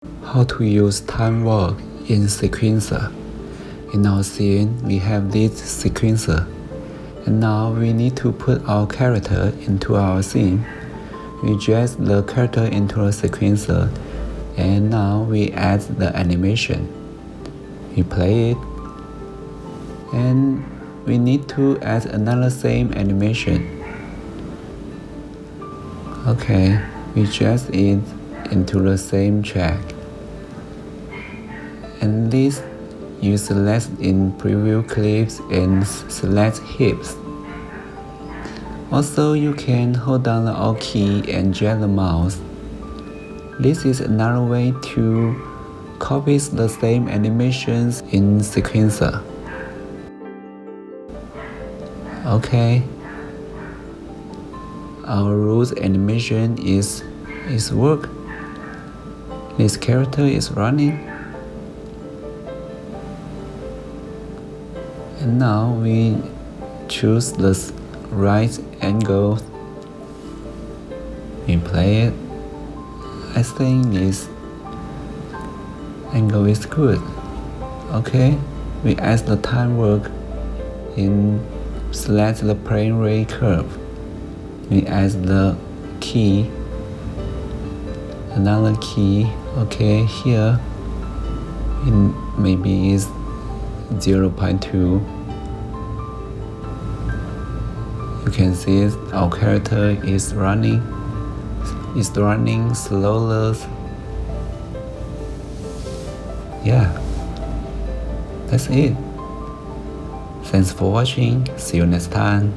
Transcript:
How to use time warp in sequencer. In our scene, we have this sequencer, and now we need to put our character into our scene. We drag the character into a sequencer, and now we add the animation. We play it, and we need to add another same animation. Okay, we drag it into the same track. And this you select in preview clips and select hips. Also, you can hold down the Alt key and drag the mouse. This is another way to copy the same animations in sequencer. Okay, our root animation is work. This character is running. And now we choose the right angle. We play it. I think this angle is good. Okay, we add the time work in select the plane ray curve. We add the key, another key. Okay, here maybe is 0.2. You can see our character is running slower. Yeah, that's it. Thanks for watching. See you next time.